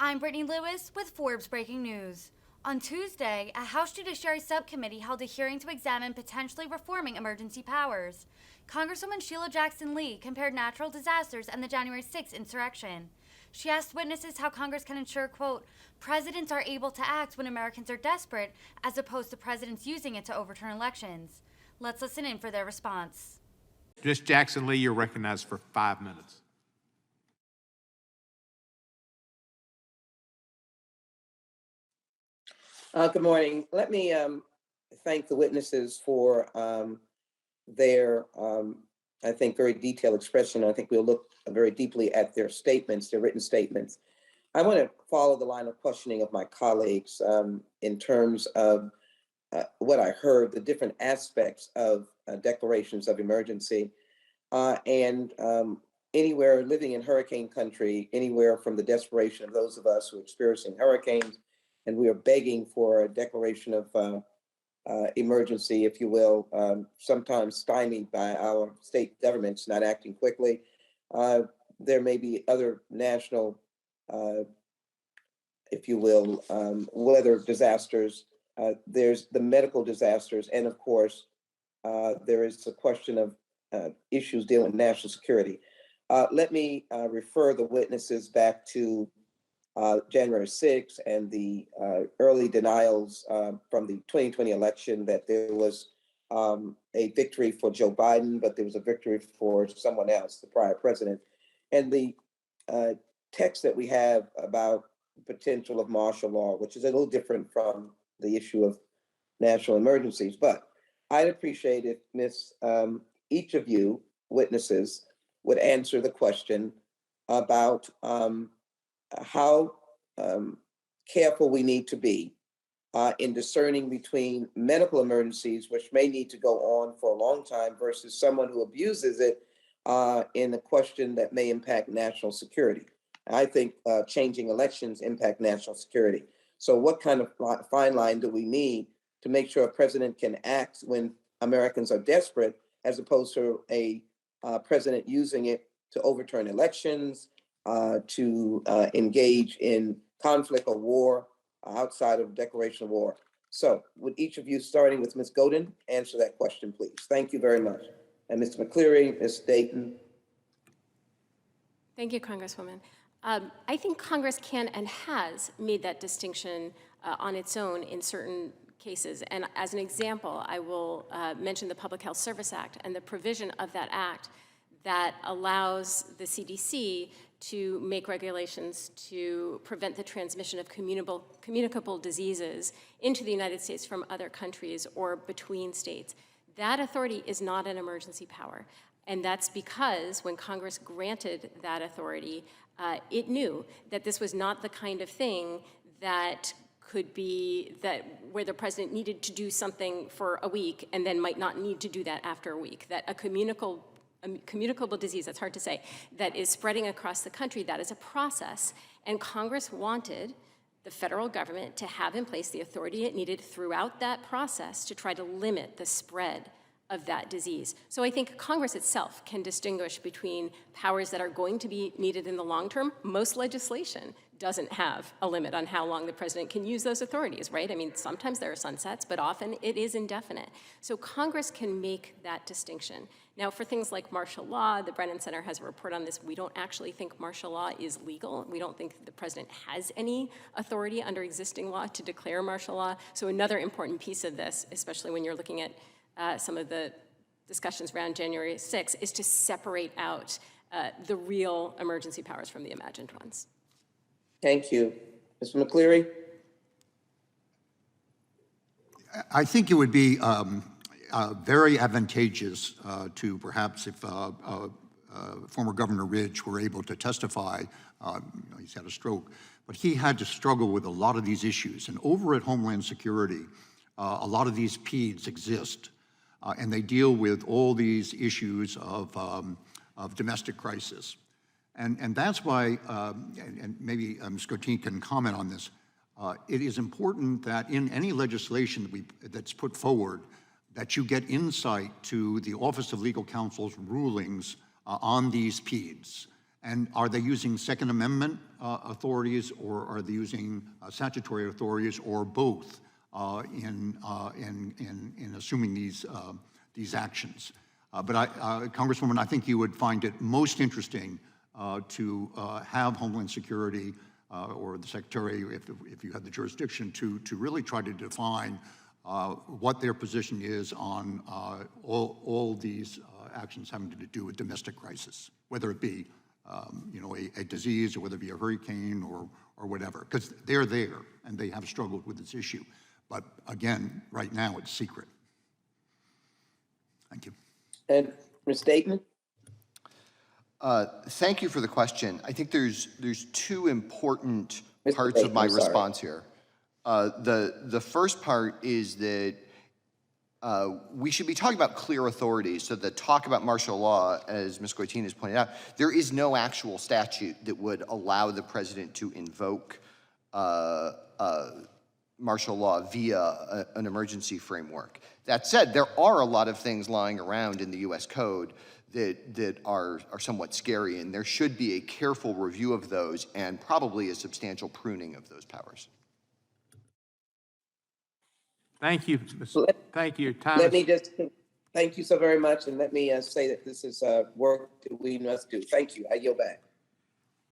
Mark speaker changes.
Speaker 1: I'm Brittany Lewis with Forbes Breaking News. On Tuesday, a House Judiciary Subcommittee held a hearing to examine potentially reforming emergency powers. Congresswoman Sheila Jackson Lee compared natural disasters and the January 6th insurrection. She asked witnesses how Congress can ensure, quote, presidents are able to act when Americans are desperate, as opposed to presidents using it to overturn elections. Let's listen in for their response.
Speaker 2: Ms. Jackson Lee, you're recognized for 5 minutes.
Speaker 3: Good morning. Let me thank the witnesses for their, I think, very detailed expression. I think we'll look very deeply at their statements, their written statements. I want to follow the line of questioning of my colleagues in terms of what I heard, the different aspects of declarations of emergency. Anywhere living in hurricane country, anywhere from the desperation of those of us who are experiencing hurricanes, and we are begging for a declaration of emergency, if you will, sometimes stymied by our state governments not acting quickly. There may be other national, if you will, weather disasters. There's the medical disasters, and of course, there is a question of issues dealing with national security. Let me refer the witnesses back to January 6th and the early denials from the 2020 election that there was a victory for Joe Biden, but there was a victory for someone else, the prior president. And the text that we have about potential of martial law, which is a little different from the issue of national emergencies. But I'd appreciate if each of you witnesses would answer the question about how careful we need to be in discerning between medical emergencies, which may need to go on for a long time, versus someone who abuses it in a question that may impact national security. I think changing elections impact national security. So what kind of fine line do we need to make sure a president can act when Americans are desperate, as opposed to a president using it to overturn elections, to engage in conflict or war outside of declaration of war? So would each of you, starting with Ms. Godin, answer that question, please? Thank you very much. And Mr. McCleary, Ms. Dayton.
Speaker 4: Thank you, Congresswoman. I think Congress can and has made that distinction on its own in certain cases. And as an example, I will mention the Public Health Service Act and the provision of that act that allows the CDC to make regulations to prevent the transmission of communicable diseases into the United States from other countries or between states. That authority is not an emergency power. And that's because when Congress granted that authority, it knew that this was not the kind of thing that could be where the president needed to do something for a week and then might not need to do that after a week, that a communicable disease, that's hard to say, that is spreading across the country, that is a process. And Congress wanted the federal government to have in place the authority it needed throughout that process to try to limit the spread of that disease. So I think Congress itself can distinguish between powers that are going to be needed in the long term. Most legislation doesn't have a limit on how long the president can use those authorities, right? I mean, sometimes there are sunsets, but often it is indefinite. So Congress can make that distinction. Now, for things like martial law, the Brennan Center has a report on this. We don't actually think martial law is legal. We don't think the president has any authority under existing law to declare martial law. So another important piece of this, especially when you're looking at some of the discussions around January 6th, is to separate out the real emergency powers from the imagined ones.
Speaker 3: Thank you. Mr. McCleary?
Speaker 5: I think it would be very advantageous to perhaps if former Governor Ridge were able to testify. He's had a stroke, but he had to struggle with a lot of these issues. And over at Homeland Security, a lot of these PEDs exist, and they deal with all these issues of domestic crisis. And that's why, and maybe Ms. Coteen can comment on this, it is important that in any legislation that's put forward, that you get insight to the Office of Legal Counsel's rulings on these PEDs. And are they using Second Amendment authorities, or are they using statutory authorities, or both in assuming these actions? Congresswoman, I think you would find it most interesting to have Homeland Security or the Secretary, if you had the jurisdiction, to really try to define what their position is on all these actions having to do with domestic crisis, whether it be a disease, or whether it be a hurricane or whatever, because they're there and they have struggled with this issue. But again, right now it's secret. Thank you.
Speaker 3: And Ms. Dayton?
Speaker 6: Thank you for the question. I think there's two important
Speaker 3: Mr.
Speaker 6: parts
Speaker 3: Dayton,
Speaker 6: of my
Speaker 3: I'm sorry.
Speaker 6: response here. The first part is that we should be talking about clear authorities. So the talk about martial law, as Ms. Goitin has pointed out, there is no actual statute that would allow the president to invoke martial law via an emergency framework. That said, there are a lot of things lying around in the U.S. Code that are somewhat scary, and there should be a careful review of those and probably a substantial pruning of those powers.
Speaker 2: Thank you. Thank you. Time
Speaker 3: Let
Speaker 2: is-
Speaker 3: me just, thank you so very much, and let me say that this is work that we must do. Thank you. I yield back.